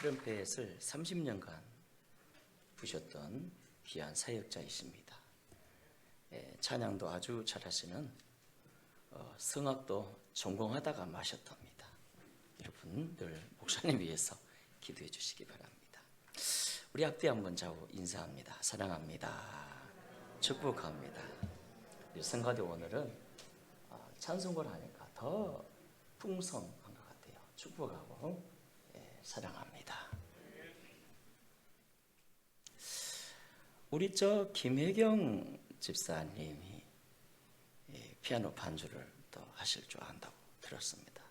트럼펫을 30년간 부셨던 귀한 사역자이십니다. 찬양도 아주 잘하시는 성악도 전공하다가 마셨답니다. 여러분 늘 목사님 위해서 기도해 주시기 바랍니다. 우리 앞뒤 한번 좌우 인사합니다. 사랑합니다. 축복합니다. 성가대 오늘은 찬송을 하니까 더 풍성한 것 같아요. 축복하고 사랑합니다. 우리 김혜경 집사님이 피아노 반주를 또 하실 줄 안다고 들었습니다.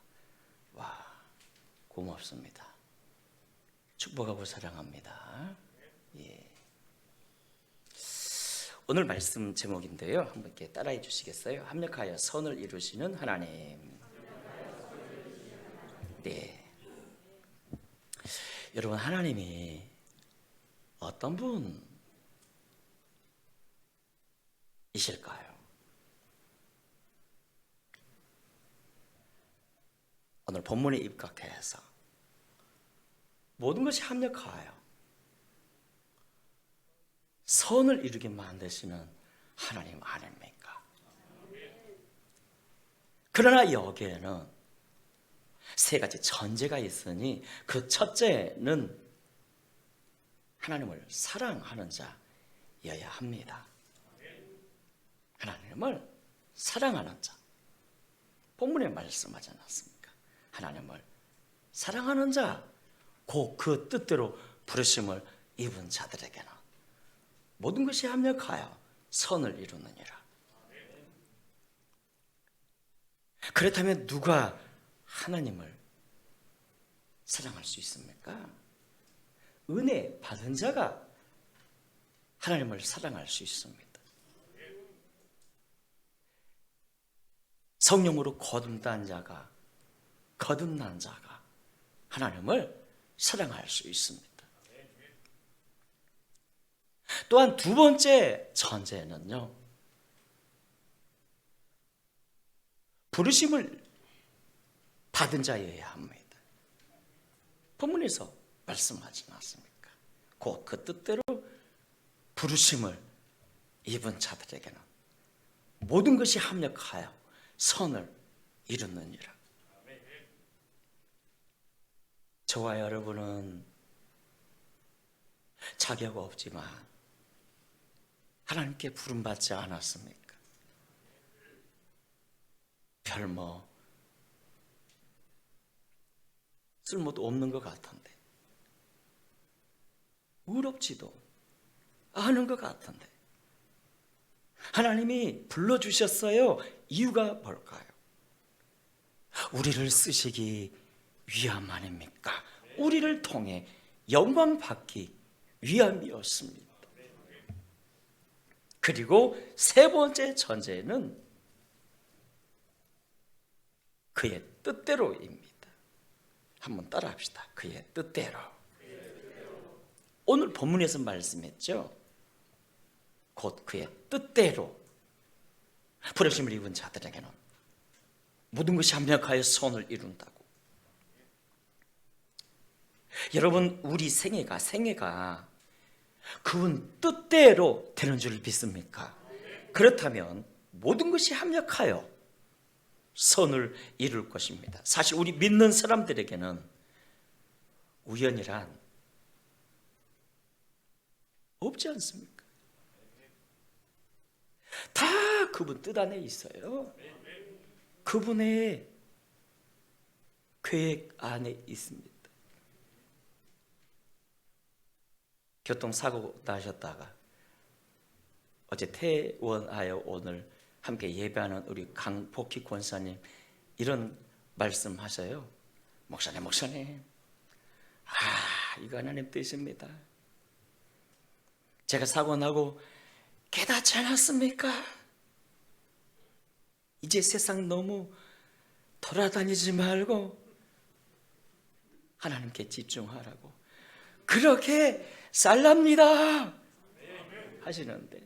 와, 고맙습니다. 축복하고 사랑합니다. 예. 오늘 말씀 제목인데요. 한번 이렇게 따라해 주시겠어요? 합력하여 선을 이루시는 하나님. 네. 여러분, 하나님이 어떤 분이실까요? 오늘 본문에 입각해서 모든 것이 합력하여 선을 이루게 만드시는 하나님 아닙니까? 그러나 여기에는 세 가지 전제가 있으니 그 첫째는 하나님을 사랑하는 자여야 합니다. 하나님을 사랑하는 자. 본문에 말씀하지 않았습니까? 하나님을 사랑하는 자, 곧 그 뜻대로 부르심을 입은 자들에게는 모든 것이 합력하여 선을 이루느니라. 그렇다면 누가 하나님을 사랑할 수 있습니까? 은혜 받은 자가 하나님을 사랑할 수 있습니다. 성령으로 거듭난 자가 하나님을 사랑할 수 있습니다. 또한 두 번째 전제는요, 부르심을 받은 자여야 합니다. 본문에서 말씀하지 않았습니까? 곧 그 뜻대로 부르심을 입은 자들에게는 모든 것이 합력하여 선을 이루느니라. 저와 여러분은 자격 없지만 하나님께 부름받지 않았습니까? 쓸모도 없는 것 같은데, 의롭지도 않은 것 같은데 하나님이 불러주셨어요. 이유가 뭘까요? 우리를 쓰시기 위함 아닙니까? 우리를 통해 영광 받기 위함이었습니다. 그리고 세 번째 전제는 그의 뜻대로입니다. 한번 따라합시다. 그의 뜻대로. 오늘 본문에서 말씀했죠. 곧 그의 뜻대로 부르심을 입은 자들에게는 모든 것이 합력하여 선을 이룬다고. 여러분, 우리 생애가 그분 뜻대로 되는 줄 믿습니까? 그렇다면 모든 것이 합력하여 선을 이룰 것입니다. 사실 우리 믿는 사람들에게는 우연이란 없지 않습니까? 다 그분 뜻 안에 있어요. 그분의 계획 안에 있습니다. 교통사고 나셨다가 어제 퇴원하여 오늘 함께 예배하는 우리 강복희 권사님 이런 말씀하셔요. 목사님, 이거 하나님 뜻입니다. 제가 사고 나고 깨닫지 않았습니까? 이제 세상 너무 돌아다니지 말고 하나님께 집중하라고 그렇게 살랍니다 하시는데,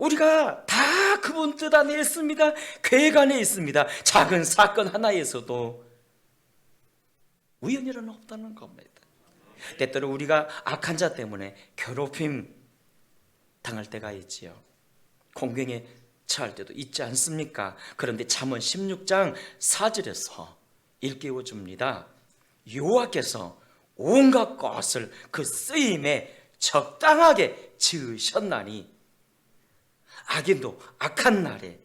우리가 다 그분 뜻 안에 있습니다. 계획 안에 있습니다. 작은 사건 하나에서도 우연이라는 없다는 겁니다. 때때로 우리가 악한 자 때문에 괴롭힘 당할 때가 있지요. 공경에 처할 때도 있지 않습니까? 그런데 잠언 16장 4절에서 일깨워 줍니다. 여호와께서 온갖 것을 그 쓰임에 적당하게 지으셨나니 악인도 악한 날에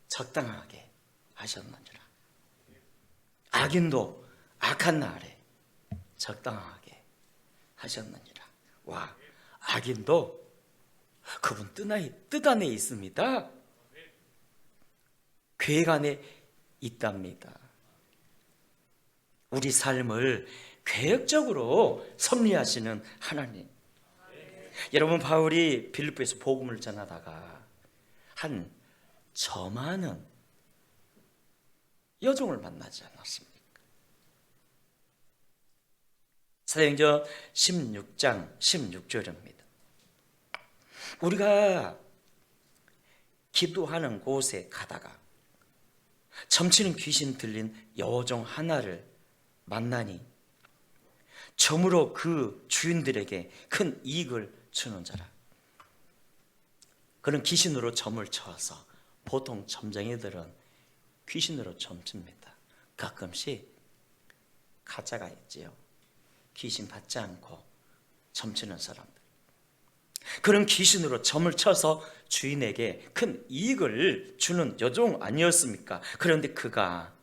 적당하게 하셨느니라. 악인도 악한 날에 적당하게 하셨느니라. 와, 악인도 그분 뜻 안에 있습니다. 계획 안에 있답니다. 우리 삶을 계획적으로 섭리하시는 하나님. 여러분, 바울이 빌립보에서 복음을 전하다가 한 저만한 여종을 만나지 않았습니까? 사도행전 16장 16절입니다. 우리가 기도하는 곳에 가다가 점치는 귀신 들린 여종 하나를 만나니 점으로 그 주인들에게 큰 이익을 주는 자라. 그는 귀신으로 점을 쳐서, 보통 점쟁이들은 귀신으로 점칩니다. 가끔씩 가짜가 있지요. 귀신 받지 않고 점치는 사람들. 그런 귀신으로 점을 쳐서 주인에게 큰 이익을 주는 여종 아니었습니까? 그런데 그가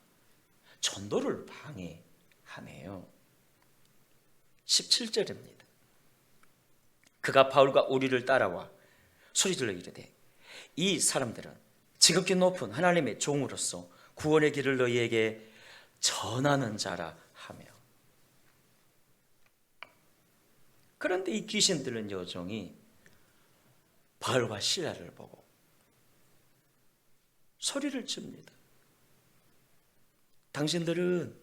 전도를 방해하네요. 17절입니다. 그가 바울과 우리를 따라와 소리질러 이르되 이 사람들은 지극히 높은 하나님의 종으로서 구원의 길을 너희에게 전하는 자라 하며. 그런데 이 귀신 들린 여종이 바울과 실라를 보고 소리를 칩니다. 당신들은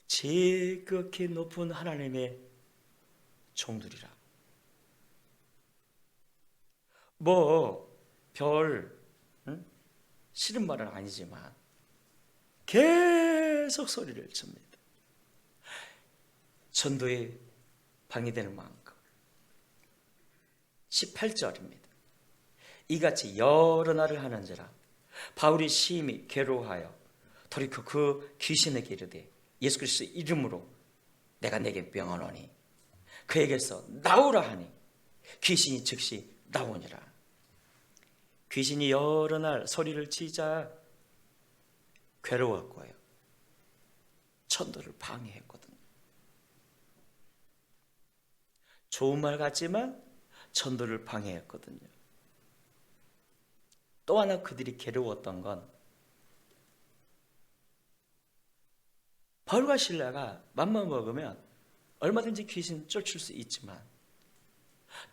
지극히 높은 하나님의 종들이라. 별 싫은 말은 아니지만 계속 소리를 칩니다. 전도에 방해되는 만큼. 18절입니다. 이같이 여러 날을 하는지라 바울이 심히 괴로워하여 돌이켜 그 귀신에게 이르되 예수 그리스도의 이름으로 내가 내게 명하노니 그에게서 나오라 하니 귀신이 즉시 나오니라. 귀신이 여러 날 소리를 치자 괴로웠고요. 전도를 방해했거든요. 좋은 말 같지만 전도를 방해했거든요. 또 하나 그들이 괴로웠던 건 바울과 실라가 맘만 먹으면 얼마든지 귀신 쫓을 수 있지만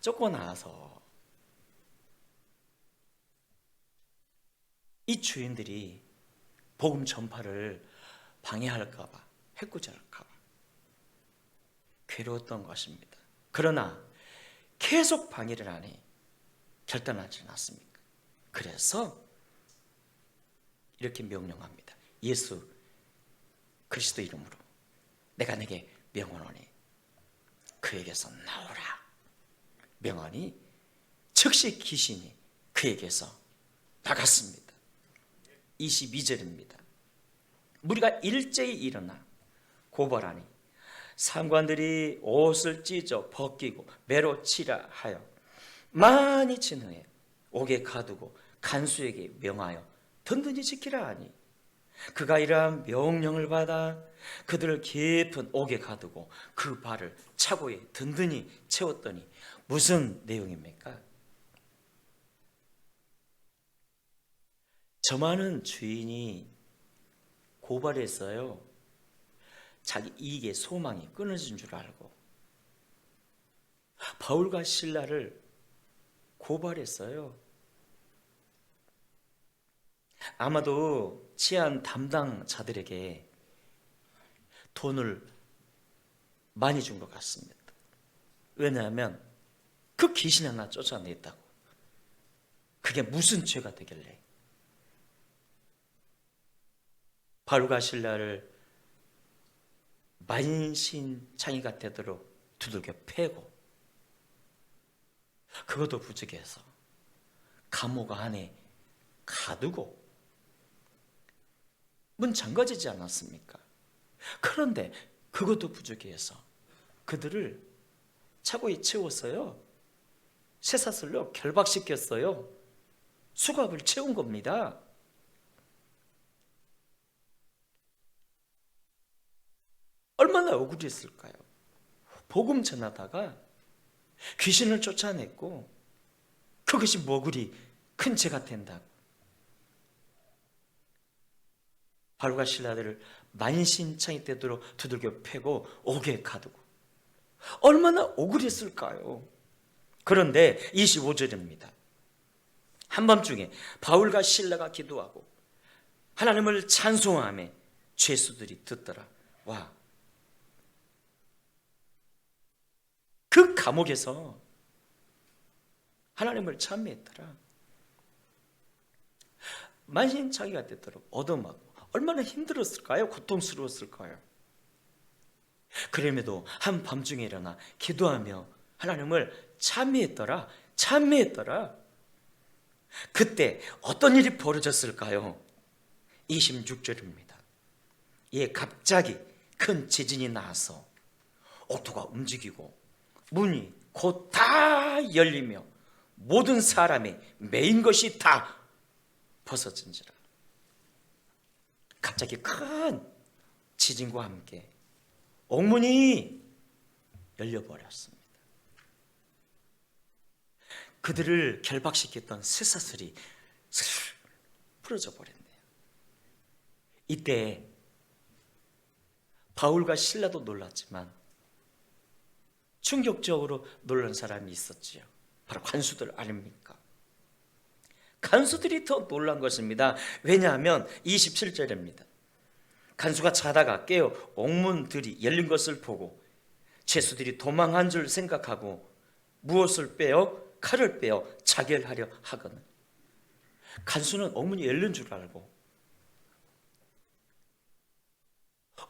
쫓고 나서 이 주인들이 복음 전파를 방해할까 봐, 해코지할까 봐 괴로웠던 것입니다. 그러나 계속 방해를 하니 결단하지 않았습니까? 그래서 이렇게 명령합니다. 예수 그리스도 이름으로 내가 내게 명하노니 그에게서 나오라. 명하니 즉시 귀신이 그에게서 나갔습니다. 22절입니다. 무리가 일제히 일어나 고발하니 상관들이 옷을 찢어 벗기고 매로 치라 하여 많이 친 후에 옥에 가두고 간수에게 명하여 든든히 지키라 하니 그가 이러한 명령을 받아 그들을 깊은 옥에 가두고 그 발을 차고에 든든히 채웠더니 무슨 내용입니까? 저 많은 주인이 고발했어요. 자기 이익의 소망이 끊어진 줄 알고 바울과 실라를 고발했어요. 아마도 치안 담당자들에게 돈을 많이 준 것 같습니다. 왜냐하면 그 귀신 하나 쫓아냈다고 그게 무슨 죄가 되길래 바울과 실라를 만신창이가 되도록 두들겨 패고, 그것도 부족해서 감옥 안에 가두고 문 잠가지지 않았습니까? 그런데 그것도 부족해서 그들을 차고에 채웠어요. 쇠사슬로 결박시켰어요. 수갑을 채운 겁니다. 얼마나 억울했을까요? 복음 전하다가 귀신을 쫓아냈고 그것이 뭐 그리 큰 죄가 된다고. 바울과 실라들을 만신창이 되도록 두들겨 패고 옥에 가두고 얼마나 억울했을까요? 그런데 25절입니다. 한밤중에 바울과 실라가 기도하고 하나님을 찬송하며 죄수들이 듣더라. 와, 그 감옥에서 하나님을 찬미했더라. 만신창이가 되도록 얻어맞고 얼마나 힘들었을까요? 고통스러웠을까요? 그럼에도 한밤중에 일어나 기도하며 하나님을 찬미했더라. 그때 어떤 일이 벌어졌을까요? 26절입니다. 예, 갑자기 큰 지진이 나서 옥토가 움직이고 문이 곧 다 열리며 모든 사람이 메인 것이 다 벗어진지라. 갑자기 큰 지진과 함께 옥문이 열려버렸습니다. 그들을 결박시켰던 쇠사슬이 슬 풀어져 버렸네요. 이때 바울과 실라도 놀랐지만 충격적으로 놀란 사람이 있었지요. 바로 간수들 아닙니까? 간수들이 더 놀란 것입니다. 왜냐하면 27절입니다. 간수가 자다가 깨어 옥문들이 열린 것을 보고 죄수들이 도망한 줄 생각하고 무엇을 빼어 칼을 빼어 자결하려 하거늘. 간수는 옥문이 열린 줄 알고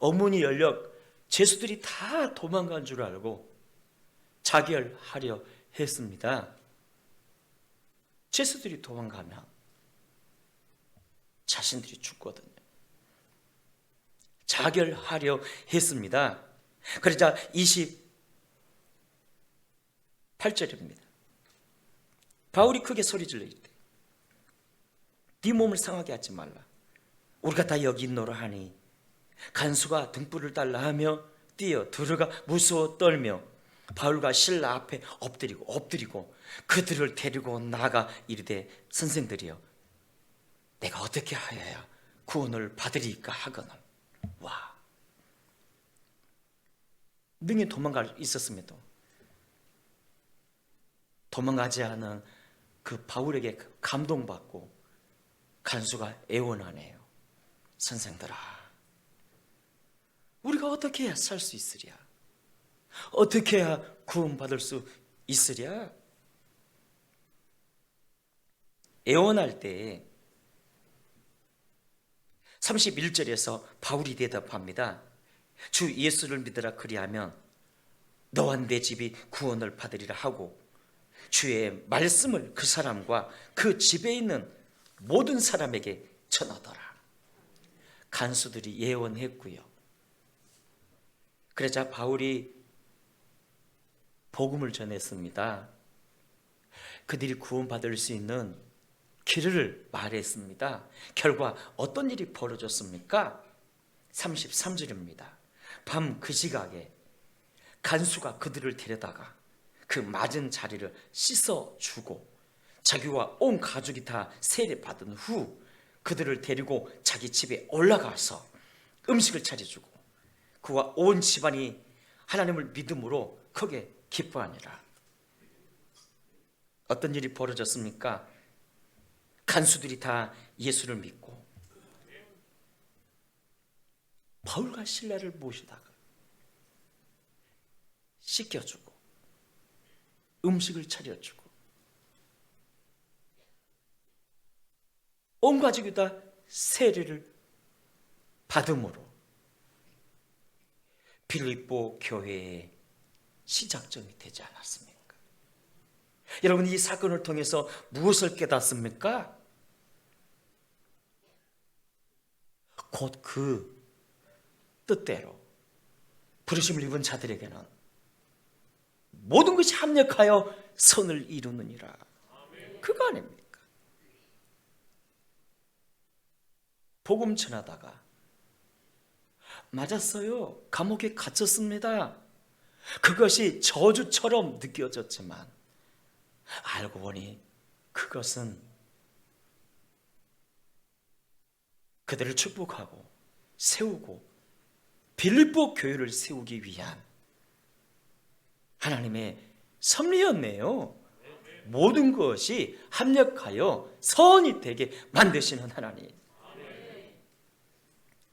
옥문이 열려 죄수들이 다 도망간 줄 알고 자결하려 했습니다. 죄수들이 도망가면 자신들이 죽거든요. 자결하려 했습니다. 그러자 28절입니다. 바울이 크게 소리질러 이르되 네 몸을 상하게 하지 말라. 우리가 다 여기 있노라 하니 간수가 등불을 달라 하며 뛰어 들어가 무서워 떨며 바울과 실라 앞에 엎드리고 그들을 데리고 나가 이르되 선생들이여 내가 어떻게 하여야 구원을 받으리까 하거늘. 와, 능히 도망갈 있었음에도 도망가지 않은 그 바울에게 감동받고 간수가 애원하네요. 선생들아, 우리가 어떻게 해야 살 수 있으랴? 어떻게 해야 구원받을 수 있으랴? 애원할 때 31절에서 바울이 대답합니다. 주 예수를 믿으라 그리하면 너와 내 집이 구원을 받으리라 하고 주의 말씀을 그 사람과 그 집에 있는 모든 사람에게 전하더라. 간수들이 예언했고요. 그러자 바울이 복음을 전했습니다. 그들이 구원받을 수 있는 길을 말했습니다. 결과 어떤 일이 벌어졌습니까? 33절입니다. 밤 그 시각에 간수가 그들을 데려다가 그 맞은 자리를 씻어주고 자기와 온 가족이 다 세례받은 후 그들을 데리고 자기 집에 올라가서 음식을 차려주고 그와 온 집안이 하나님을 믿음으로 크게 기뻐하니라. 어떤 일이 벌어졌습니까? 간수들이 다 예수를 믿고 바울과 실라를 모시다가 씻겨주고 음식을 차려주고 온 가족이 다 세례를 받음으로 빌립보 교회의 시작점이 되지 않았습니까? 여러분, 이 사건을 통해서 무엇을 깨닫습니까? 곧 그 뜻대로 부르심을 입은 자들에게는 모든 것이 합력하여 선을 이루느니라. 그거 아닙니까? 복음 전하다가 맞았어요. 감옥에 갇혔습니다. 그것이 저주처럼 느껴졌지만 알고 보니 그것은 그들을 축복하고 세우고 빌립보 교회를 세우기 위한 하나님의 섭리였네요. 모든 것이 합력하여 선이 되게 만드시는 하나님.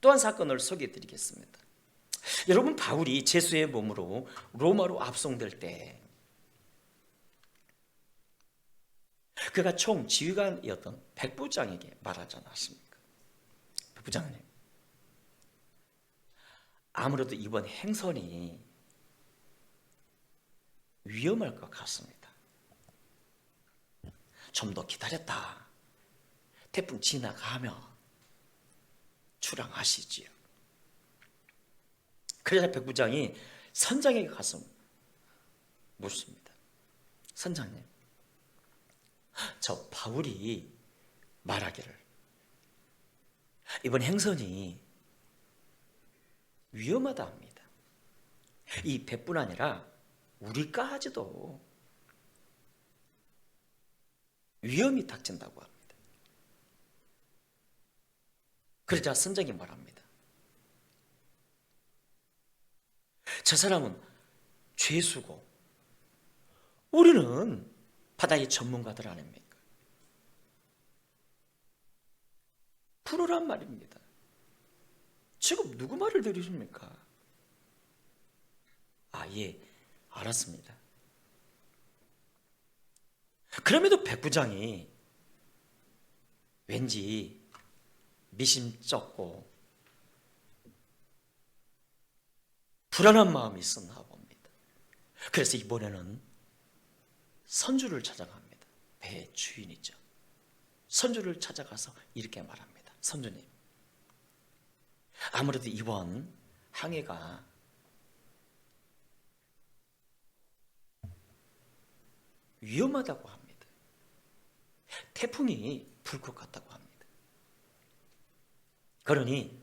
또 한 사건을 소개해 드리겠습니다. 여러분, 바울이 제수의 몸으로 로마로 압송될 때 그가 총 지휘관이었던 백부장에게 말하지 않았습니까? 백부장님, 아무래도 이번 행선이 위험할 것 같습니다. 좀 더 기다렸다 태풍 지나가면 출항하시지요. 그러자 백부장이 선장에게 가서 묻습니다. 선장님, 저 바울이 말하기를 이번 행선이 위험하다 합니다. 이 백뿐 아니라 우리까지도 위험이 닥친다고 합니다. 그러자 선장이 말합니다. 저 사람은 죄수고 우리는 바다의 전문가들 아닙니까? 프로란 말입니다. 지금 누구 말을 들으십니까? 아, 예, 알았습니다. 그럼에도 백부장이 왠지 미심쩍고 불안한 마음이 있었나 봅니다. 그래서 이번에는 선주를 찾아갑니다. 배의 주인이죠. 선주를 찾아가서 이렇게 말합니다. 선주님, 아무래도 이번 항해가 위험하다고 합니다. 태풍이 불 것 같다고 합니다. 그러니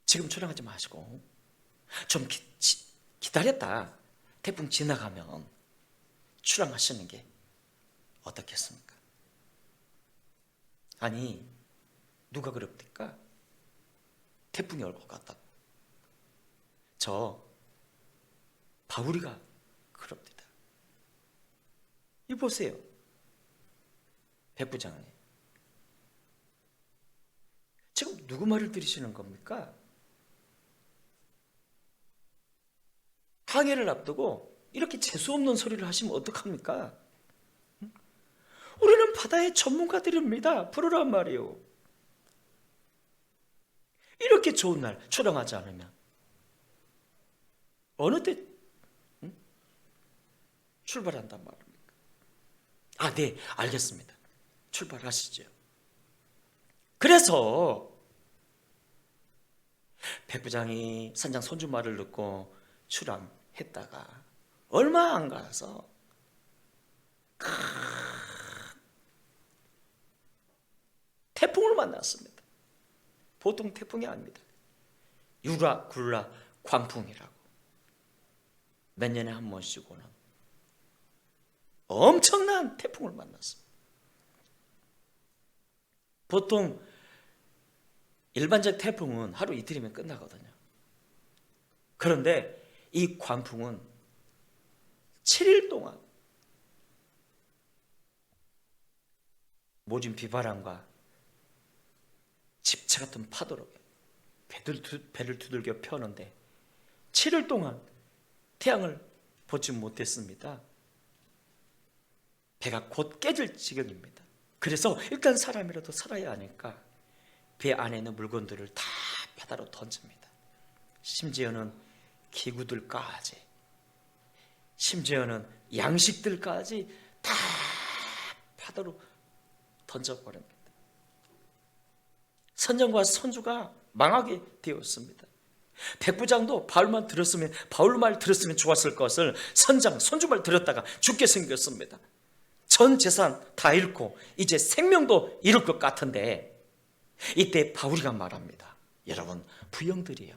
지금 출항하지 마시고 좀 기다렸다 태풍 지나가면 출항하시는 게 어떻겠습니까? 아니, 누가 그럽니까? 태풍이 올 것 같다고. 저 바울이가 그럽니다. 이 보세요, 백부장님, 지금 누구 말을 들으시는 겁니까? 항해를 앞두고 이렇게 재수없는 소리를 하시면 어떡합니까? 우리는 바다의 전문가들입니다. 프로란 말이에요. 이렇게 좋은 날 출항하지 않으면 어느 때 출발한단 말입니까? 아, 네, 알겠습니다. 출발하시죠. 그래서 백부장이 선장 손주 말을 듣고 출항했다가 얼마 안 가서 태풍을 만났습니다. 보통 태풍이 아닙니다. 유라 굴라 광풍이라고 몇 년에 한 번씩 오는 엄청난 태풍을 만났습니다. 보통 일반적 태풍은 하루 이틀이면 끝나거든요. 그런데 이 광풍은 7일 동안 모진 비바람과 집채 같은 파도로 배를 두들겨 펴는데 7일 동안 태양을 보지 못했습니다. 배가 곧 깨질 지경입니다. 그래서 일단 사람이라도 살아야 하니까 배 안에 있는 물건들을 다 바다로 던집니다. 심지어는 기구들까지, 심지어는 양식들까지 다 바다로 던져버립니다. 선장과 선주가 망하게 되었습니다. 백부장도 바울 말 들었으면 좋았을 것을 선장, 선주 말 들었다가 죽게 생겼습니다. 전 재산 다 잃고 이제 생명도 잃을 것 같은데, 이때 바울이가 말합니다. 여러분 부형들이요,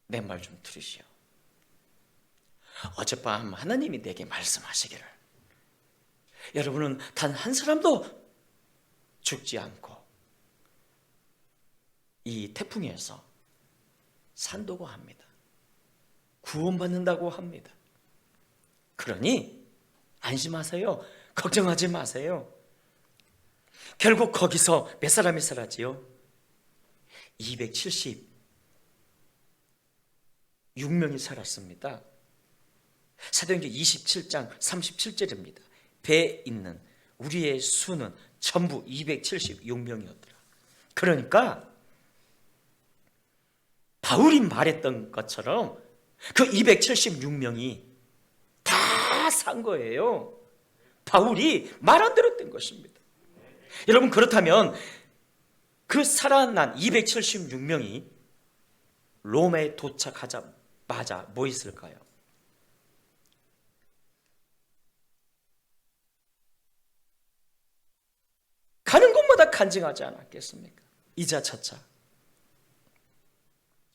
내 말 좀 들으시오. 어젯밤 하나님이 내게 말씀하시기를 여러분은 단 한 사람도 죽지 않고 이 태풍에서 산다고 합니다. 구원받는다고 합니다. 그러니 안심하세요. 걱정하지 마세요. 결국 거기서 몇 사람이 살았지요? 276명이 살았습니다. 사도행전 27장 37절입니다. 배에 있는 우리의 수는 전부 276명이었더라. 그러니까 바울이 말했던 것처럼 그 276명이 다 산 거예요. 바울이 말 안 들었던 것입니다. 여러분, 그렇다면 그 살아난 276명이 로마에 도착하자마자 뭐 있을까요? 가는 곳마다 간증하지 않았겠습니까? 이자 저차.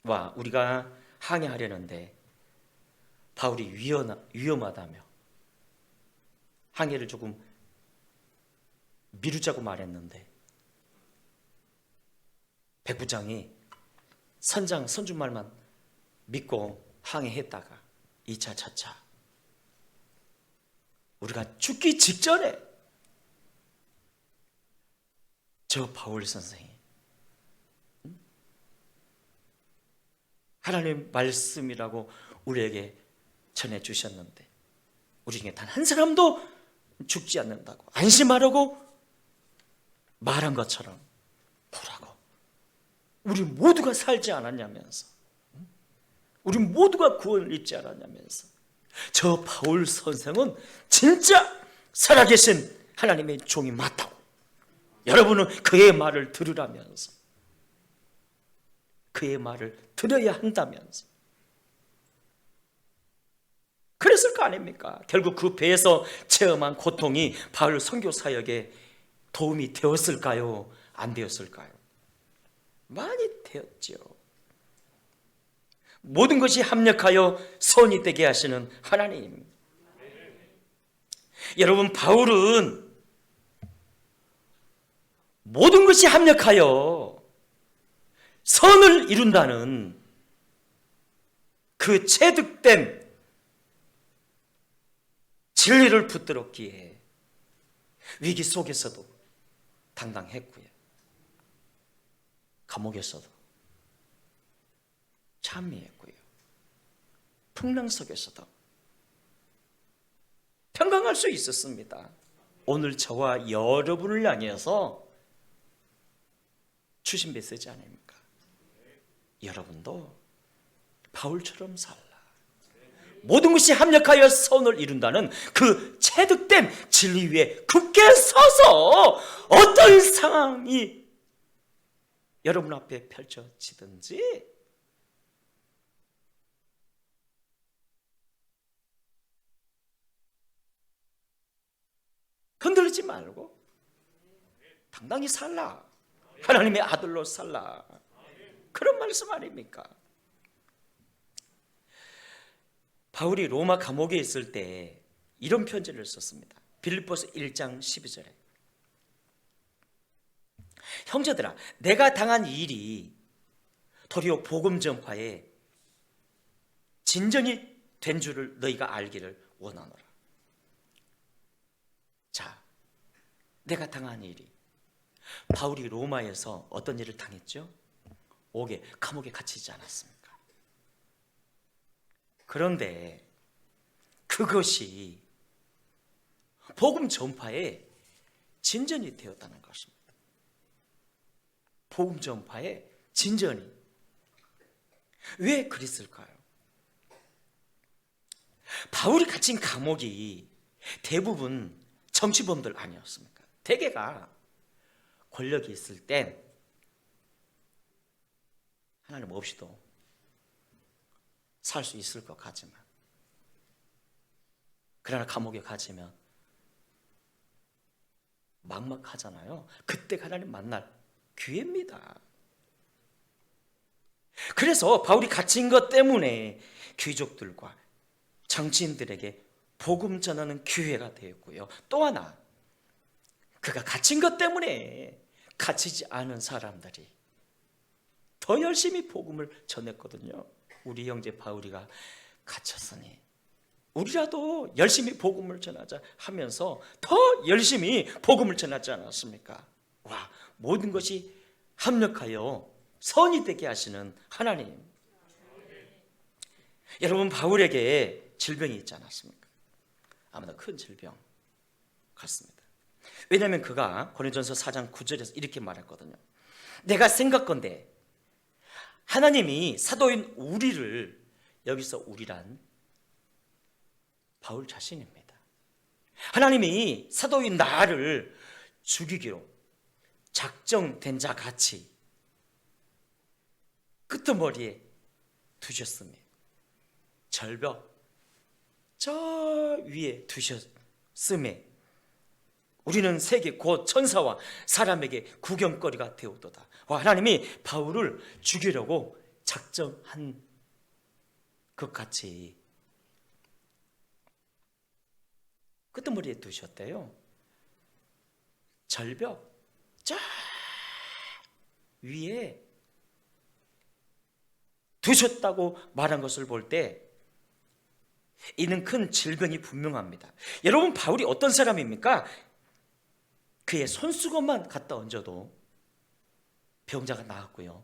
와, 우리가 항해하려는데 바울이 위험하다며 항해를 조금 미루자고 말했는데 백부장이 선장, 선주 말만 믿고 항해했다가 2차, 차차 우리가 죽기 직전에 저 바울 선생이 하나님 말씀이라고 우리에게 전해주셨는데 우리 중에 단 한 사람도 죽지 않는다고 안심하라고 말한 것처럼 보라고 우리 모두가 살지 않았냐면서, 우리 모두가 구원을 입지 않았냐면서 저 바울 선생은 진짜 살아계신 하나님의 종이 맞다고 여러분은 그의 말을 들으라면서, 그의 말을 들어야 한다면서 그랬을 거 아닙니까? 결국 그 배에서 체험한 고통이 바울 선교 사역에 도움이 되었을까요? 안 되었을까요? 많이 되었죠. 모든 것이 합력하여 선이 되게 하시는 하나님. 여러분, 바울은 모든 것이 합력하여 선을 이룬다는 그 체득된 진리를 붙들었기에 위기 속에서도 당당했고요. 감옥에서도 찬미했고요. 풍랑 속에서도 평강할 수 있었습니다. 오늘 저와 여러분을 향해서 주신 메시지 아닙니까? 여러분도 바울처럼 살라. 모든 것이 합력하여 선을 이룬다는 그 체득된 진리 위에 굳게 서서 어떤 상황이 여러분 앞에 펼쳐지든지 흔들리지 말고 당당히 살라. 하나님의 아들로 살라. 그런 말씀 아닙니까? 바울이 로마 감옥에 있을 때 이런 편지를 썼습니다. 빌립보서 1장 12절에 형제들아, 내가 당한 일이 도리어 복음 전파에 진전이 된 줄을 너희가 알기를 원하노라. 자, 내가 당한 일이, 바울이 로마에서 어떤 일을 당했죠? 감옥에 갇히지 않았습니까? 그런데 그것이 복음 전파에 진전이 되었다는 것입니다. 복음 전파의 진전이. 왜 그랬을까요? 바울이 갇힌 감옥이 대부분 정치범들 아니었습니까? 대개가 권력이 있을 땐 하나님 없이도 살 수 있을 것 같지만, 그러나 감옥에 갇히면 막막하잖아요. 그때 하나님 만날 기회입니다. 그래서 바울이 갇힌 것 때문에 귀족들과 정치인들에게 복음 전하는 기회가 되었고요. 또 하나, 그가 갇힌 것 때문에 갇히지 않은 사람들이 더 열심히 복음을 전했거든요. 우리 형제 바울이가 갇혔으니 우리라도 열심히 복음을 전하자 하면서 더 열심히 복음을 전하지 않았습니까? 와, 모든 것이 합력하여 선이 되게 하시는 하나님. 여러분, 바울에게 질병이 있지 않았습니까? 아마도 큰 질병 같습니다. 왜냐하면 그가 고린도전서 4장 9절에서 이렇게 말했거든요. 내가 생각건대 하나님이 사도인 우리를, 여기서 우리란 바울 자신입니다. 하나님이 사도인 나를 죽이기로 작정된 자 같이 끄트머리에 두셨으며 절벽 저 위에 두셨음에 우리는 세계 곧 천사와 사람에게 구경거리가 되었도다. 하나님이 바울을 죽이려고 작정한 것 같이 끄트머리에 두셨대요. 절벽 저 위에 두셨다고 말한 것을 볼 때 이는 큰 질병이 분명합니다. 여러분, 바울이 어떤 사람입니까? 그의 손수건만 갖다 얹어도 병자가 나았고요,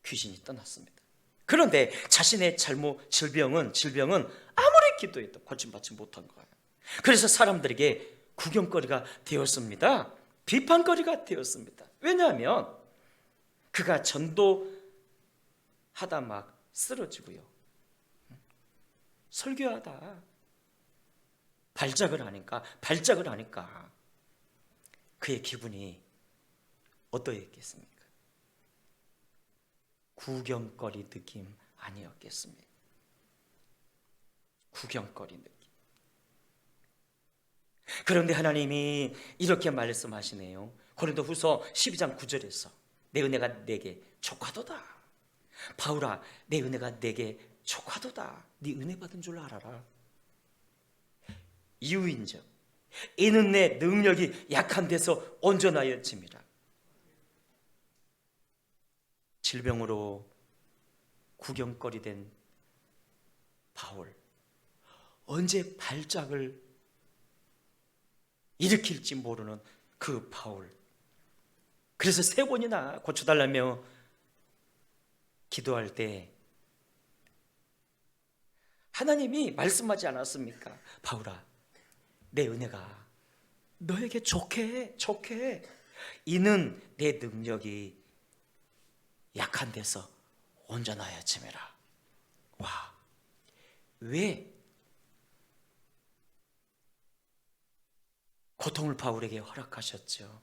귀신이 떠났습니다. 그런데 자신의 질병은 아무리 기도해도 고침받지 못한 거예요. 그래서 사람들에게 구경거리가 되었습니다. 비판거리가 되었습니다. 왜냐하면 그가 전도하다 막 쓰러지고요, 설교하다 발작을 하니까 그의 기분이 어떠했겠습니까? 구경거리 느낌 아니었겠습니까? 구경거리 느낌. 그런데 하나님이 이렇게 말씀하시네요. 고린도후서 12장 9절에서 내 은혜가 내게 족하도다. 바울아, 내 은혜가 내게 족하도다. 네 은혜 받은 줄 알아라. 이유인즉 이는 내 능력이 약한 데서 온전하였음이라. 질병으로 구경거리 된 바울, 언제 발작을 일으킬지 모르는 그 바울. 그래서 3번이나 고쳐달라며 기도할 때 하나님이 말씀하지 않았습니까? 바울아, 내 은혜가 너에게 좋게 이는 내 능력이 약한 데서 온전하여짐이라. 와, 왜 고통을 바울에게 허락하셨죠?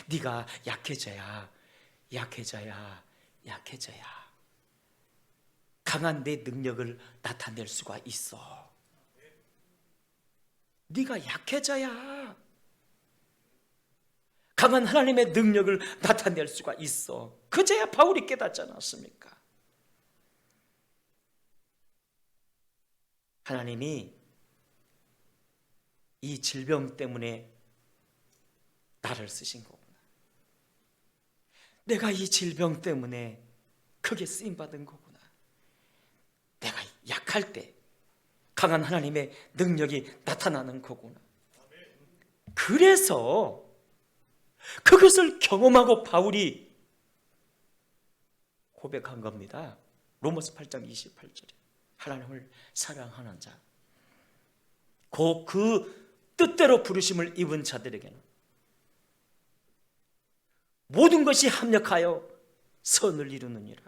네가 약해져야 강한 내 능력을 나타낼 수가 있어. 네가 약해져야 강한 하나님의 능력을 나타낼 수가 있어. 그제야 바울이 깨닫지 않았습니까? 하나님이 이 질병 때문에 나를 쓰신 거구나. 내가 이 질병 때문에 크게 쓰임받은 거구나. 내가 약할 때 강한 하나님의 능력이 나타나는 거구나. 그래서 그것을 경험하고 바울이 고백한 겁니다. 로마서 8장 28절에 하나님을 사랑하는 자, 그 뜻대로 부르심을 입은 자들에게는 모든 것이 합력하여 선을 이루느니라.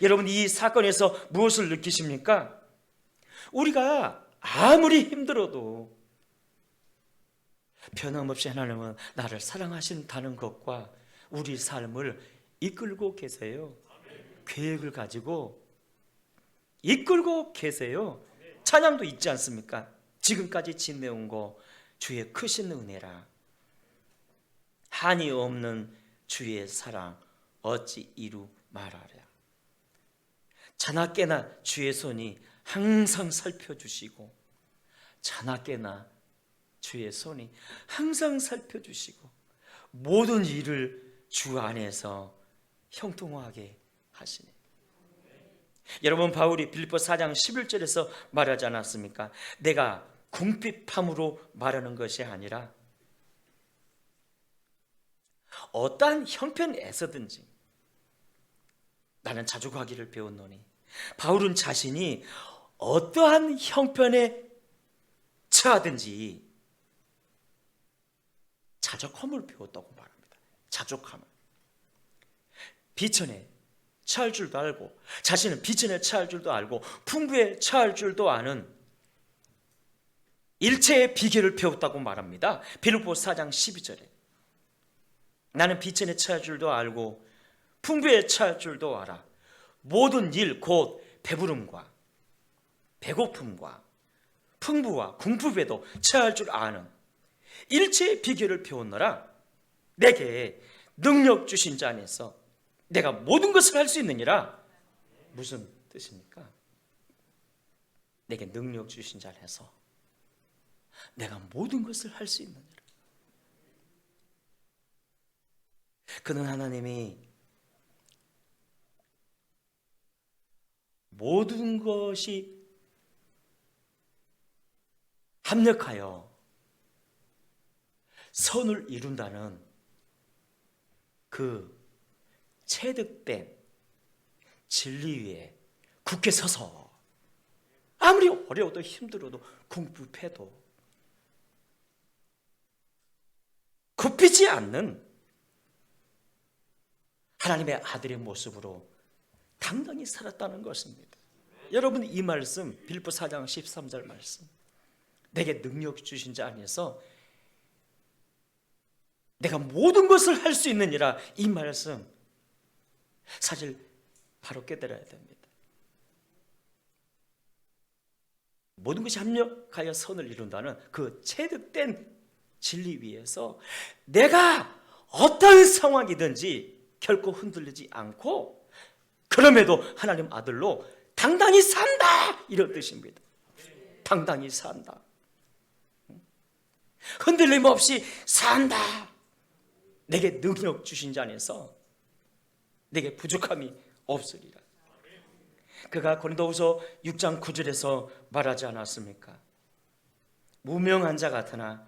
여러분, 이 사건에서 무엇을 느끼십니까? 우리가 아무리 힘들어도 변함없이 하나님은 나를 사랑하신다는 것과 우리 삶을 이끌고 계세요. 계획을 가지고 이끌고 계세요. 찬양도 있지 않습니까? 지금까지 지내온 거 주의 크신 은혜라. 한이 없는 주의 사랑 어찌 이루 말하랴. 자나깨나 주의 손이 항상 살펴주시고, 자나깨나 주의 손이 항상 살펴주시고, 모든 일을 주 안에서 형통하게 하시네. 여러분, 바울이 빌립보 4장 11절에서 말하지 않았습니까? 내가 궁핍함으로 말하는 것이 아니라 어떠한 형편에서든지 나는 자족하기를 배웠노니, 바울은 자신이 어떠한 형편에 처하든지 자족함을 배웠다고 말합니다. 자족함을. 비천에 처할 줄도 알고, 자신은 비천에 처할 줄도 알고, 풍부에 처할 줄도 아는 일체의 비결을 배웠다고 말합니다. 빌립보 4장 12절에 나는 비천에 처할 줄도 알고 풍부에 처할 줄도 알아. 모든 일 곧 배부름과 배고픔과 풍부와 궁핍에도 처할 줄 아는 일체의 비결을 배웠노라. 내게 능력 주신 자 안에서 내가 모든 것을 할 수 있느니라. 무슨 뜻입니까? 내게 능력 주신 자 안에서 내가 모든 것을 할 수 있느니라. 그는 하나님이 모든 것이 합력하여 선을 이룬다는 그 체득된 진리 위에 굳게 서서 아무리 어려워도 힘들어도 궁핍해도 굽히지 않는 하나님의 아들의 모습으로 당당히 살았다는 것입니다. 여러분, 이 말씀 빌립보 4장 13절 말씀, 내게 능력 주신 자 안에서 내가 모든 것을 할 수 있느니라, 이 말씀 사실 바로 깨달아야 됩니다. 모든 것이 합력하여 선을 이룬다는 그 체득된 진리 위에서 내가 어떤 상황이든지 결코 흔들리지 않고, 그럼에도 하나님 아들로 당당히 산다, 이런 뜻입니다. 당당히 산다, 흔들림 없이 산다. 내게 능력 주신 자 안에서 내게 부족함이 없으리라. 그가 고린도후서 6장 9절에서 말하지 않았습니까? 무명한 자 같으나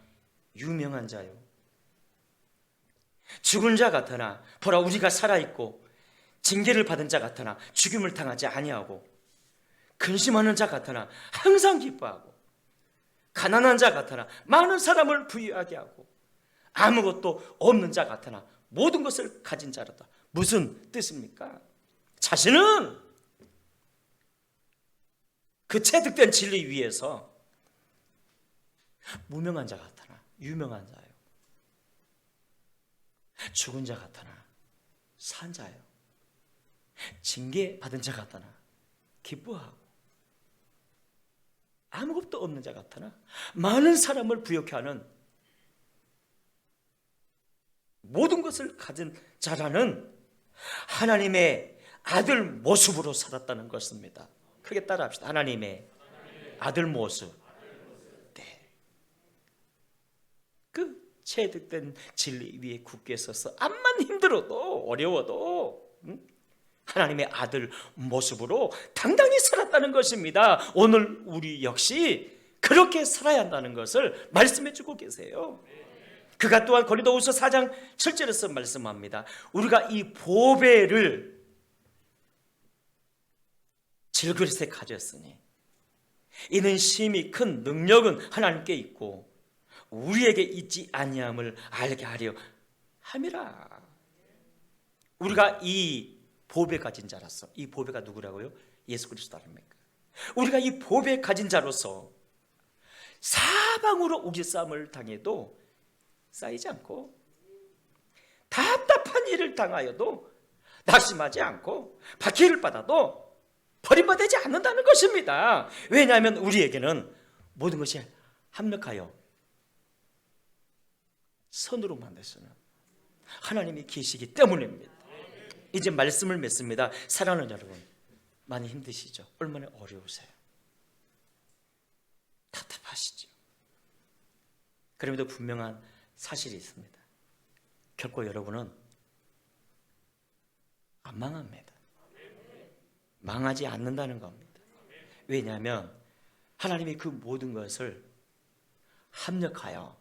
유명한 자요, 죽은 자 같으나 보라 우리가 살아있고, 징계를 받은 자 같으나 죽임을 당하지 아니하고, 근심하는 자 같으나 항상 기뻐하고, 가난한 자 같으나 많은 사람을 부유하게 하고, 아무것도 없는 자 같으나 모든 것을 가진 자로다. 무슨 뜻입니까? 자신은 그 체득된 진리 위에서 무명한 자 같으나 유명한 자요, 죽은 자 같으나 산 자요, 징계 받은 자 같으나 기뻐하고, 아무것도 없는 자 같으나 많은 사람을 부욕해 하는 모든 것을 가진 자라는 하나님의 아들 모습으로 살았다는 것입니다. 크게 따라합시다. 하나님의 아들 모습. 네. 그 체득된 진리 위에 굳게 서서 암만 힘들어도 어려워도 하나님의 아들 모습으로 당당히 살았다는 것입니다. 오늘 우리 역시 그렇게 살아야 한다는 것을 말씀해 주고 계세요. 그가 또한 고린도후서 4장 7절에서 말씀합니다. 우리가 이 보배를 질그릇에 가졌으니 이는 심히 큰 능력은 하나님께 있고 우리에게 있지 아니함을 알게 하려 함이라. 우리가 이 보배 가진 자로서, 이 보배가 누구라고요? 예수 그리스도 아닙니까? 우리가 이 보배 가진 자로서 사방으로 우기싸움을 당해도 쌓이지 않고, 답답한 일을 당하여도 낙심하지 않고, 박해를 받아도 버림받지 않는다는 것입니다. 왜냐하면 우리에게는 모든 것이 합력하여 선으로 만드시는 하나님이 계시기 때문입니다. 이제 말씀을 맺습니다. 사랑하는 여러분, 많이 힘드시죠? 얼마나 어려우세요? 답답하시죠? 그럼에도 분명한 사실이 있습니다. 결코 여러분은 안 망합니다. 망하지 않는다는 겁니다. 왜냐하면 하나님이 그 모든 것을 합력하여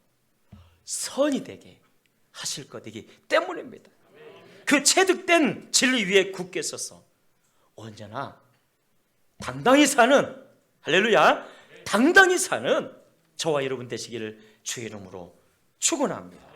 선이 되게 하실 것이기 때문입니다. 그 체득된 진리 위에 굳게 서서 언제나 당당히 사는, 할렐루야, 당당히 사는 저와 여러분 되시기를 주의 이름으로 축원합니다.